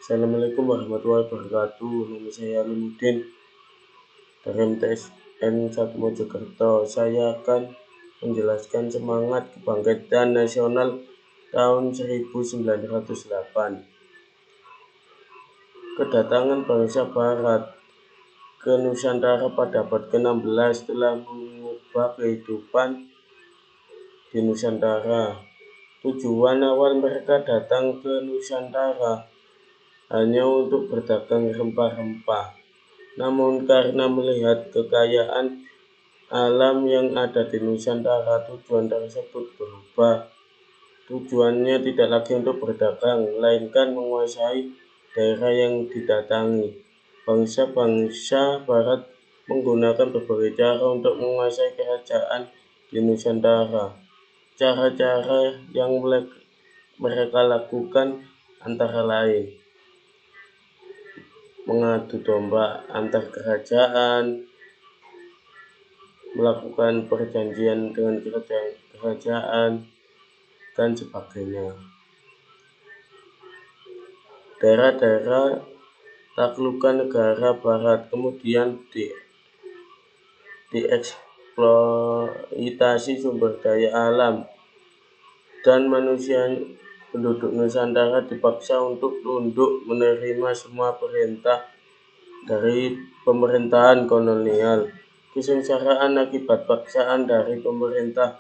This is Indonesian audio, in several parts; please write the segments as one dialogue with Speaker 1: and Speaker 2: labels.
Speaker 1: Assalamualaikum warahmatullahi wabarakatuh. Nama saya Alimuddin dari MTSN 1 Mojokerto. Saya akan menjelaskan semangat kebangkitan nasional tahun 1908. Kedatangan bangsa Barat ke Nusantara pada abad ke-16 telah mengubah kehidupan di Nusantara. Tujuan awal mereka datang ke Nusantara hanya untuk berdagang rempah-rempah. Namun karena melihat kekayaan alam yang ada di Nusantara, tujuan tersebut berubah. Tujuannya tidak lagi untuk berdagang, melainkan menguasai daerah yang didatangi. Bangsa-bangsa Barat menggunakan berbagai cara untuk menguasai kerajaan di Nusantara. Cara-cara yang mereka lakukan antara lain mengadu domba antar kerajaan, melakukan perjanjian dengan kerajaan, dan sebagainya. Daerah-daerah taklukan negara Barat kemudian dieksploitasi sumber daya alam, dan manusia penduduk Nusantara dipaksa untuk tunduk menerima semua perintah dari pemerintahan kolonial. Kesengsaraan akibat paksaan dari pemerintah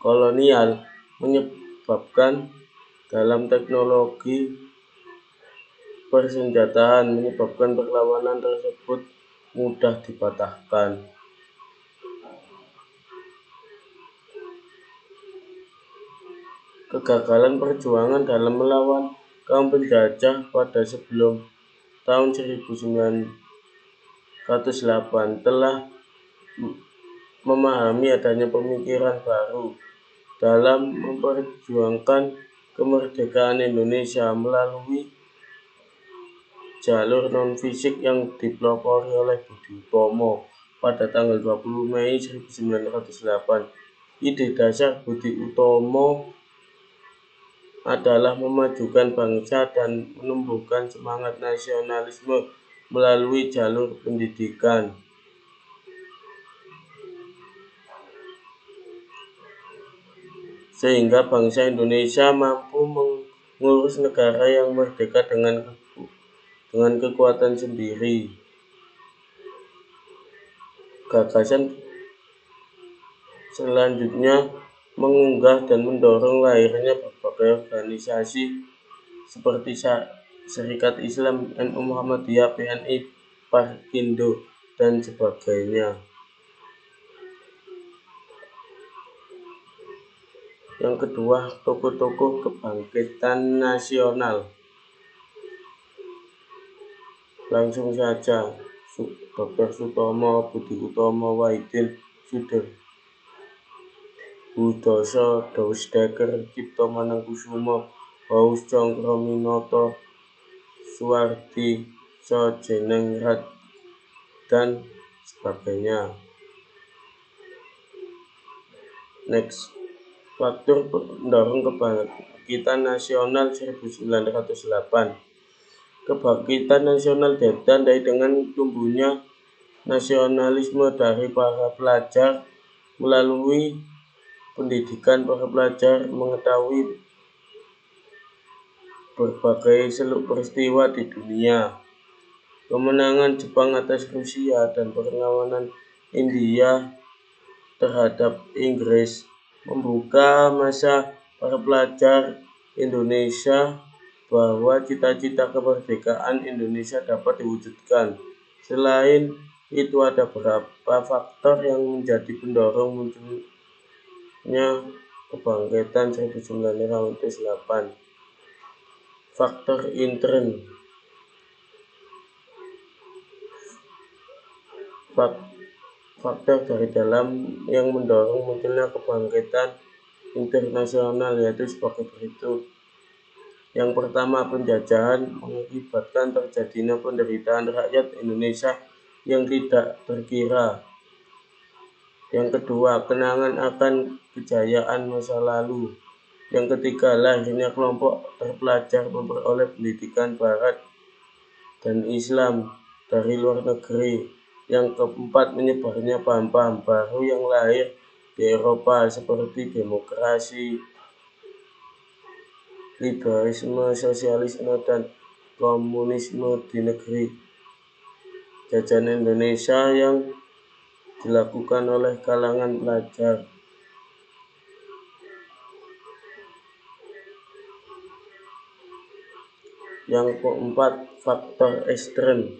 Speaker 1: kolonial menyebabkan dalam teknologi persenjataan, menyebabkan perlawanan tersebut mudah dipatahkan. Kegagalan perjuangan dalam melawan kaum penjajah pada sebelum tahun 1908 telah memahami adanya pemikiran baru dalam memperjuangkan kemerdekaan Indonesia melalui jalur non-fisik yang dipelopori oleh Budi Utomo pada tanggal 20 Mei 1908. Ide dasar Budi Utomo adalah memajukan bangsa dan menumbuhkan semangat nasionalisme melalui jalur pendidikan. Sehingga bangsa Indonesia mampu mengurus negara yang merdeka dengan kekuatan sendiri. Gagasan selanjutnya mengunggah dan mendorong lahirnya berbagai organisasi seperti Serikat Islam, NU Muhammadiyah, PNI, Parkindo, dan sebagainya. Yang kedua, tokoh-tokoh kebangkitan nasional. Langsung saja, Dr. Sutomo, Budi Utomo, Wahidin Sudarbudoso, Dausdaker, Cipto Mangunkusumo, Paus Congkrominoto, Suwardi Sojenengrat, dan sebagainya. Next, faktor pendorong kebangkitan nasional 1908. Kebangkitan nasional ditandai dengan tumbuhnya nasionalisme dari para pelajar. Melalui pendidikan, para pelajar mengetahui berbagai seluk peristiwa di dunia. Kemenangan Jepang atas Rusia dan perlawanan India terhadap Inggris membuka masa para pelajar Indonesia bahwa cita-cita kemerdekaan Indonesia dapat diwujudkan. Selain itu, ada beberapa faktor yang menjadi pendorong munculnya kebangkitan 1908. Faktor intern. Faktor dari dalam yang mendorong munculnya kebangkitan internasional yaitu sebagai berikut. Yang pertama, penjajahan mengakibatkan terjadinya penderitaan rakyat Indonesia yang tidak terkira. Yang kedua, kenangan akan kejayaan masa lalu. Yang ketiga, lahirnya kelompok terpelajar memperoleh pendidikan Barat dan Islam dari luar negeri. Yang keempat, menyebarnya paham-paham baru yang lahir di Eropa seperti demokrasi, liberalisme, sosialisme, dan komunisme di negeri jajahan Indonesia yang dilakukan oleh kalangan pelajar. Yang keempat, faktor ekstern,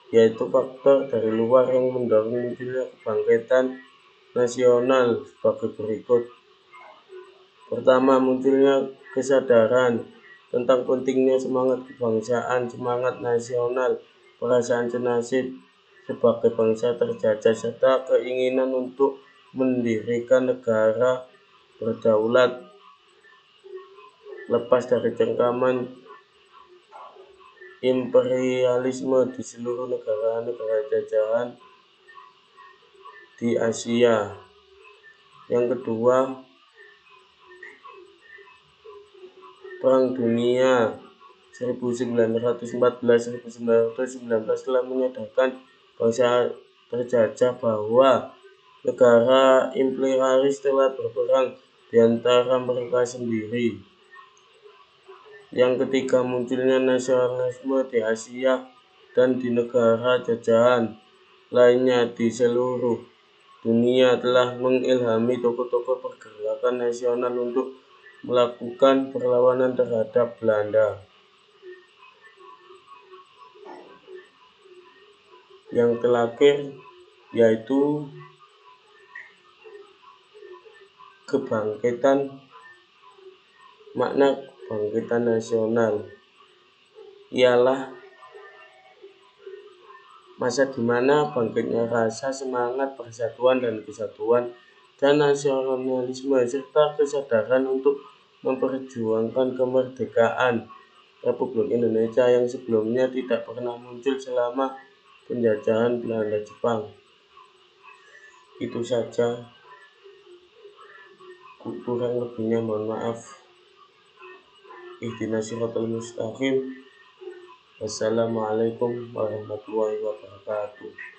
Speaker 1: yaitu faktor dari luar yang mendorong munculnya kebangkitan nasional sebagai berikut. Pertama, munculnya kesadaran tentang pentingnya semangat kebangsaan, semangat nasional, perasaan senasib sebagai bangsa terjajah, serta keinginan untuk mendirikan negara berdaulat lepas dari cengkaman imperialisme di seluruh negara-negara jajahan di Asia. Yang kedua, Perang Dunia 1914-1919 telah menyadarkan bangsa terjajah bahwa negara imperialis telah berperang di antara mereka sendiri. Yang ketiga, munculnya nasionalisme di Asia dan di negara jajahan lainnya di seluruh dunia telah mengilhami tokoh-tokoh pergerakan nasional untuk melakukan perlawanan terhadap Belanda. Yang terakhir yaitu makna kebangkitan nasional ialah masa di mana bangkitnya rasa semangat persatuan dan kesatuan dan nasionalisme serta kesadaran untuk memperjuangkan kemerdekaan Republik Indonesia yang sebelumnya tidak pernah muncul selama penjajahan Belanda Jepang. Itu saja, kurang lebihnya mohon maaf. Ihdinas siratal mustaqim. Wassalamualaikum warahmatullahi wabarakatuh.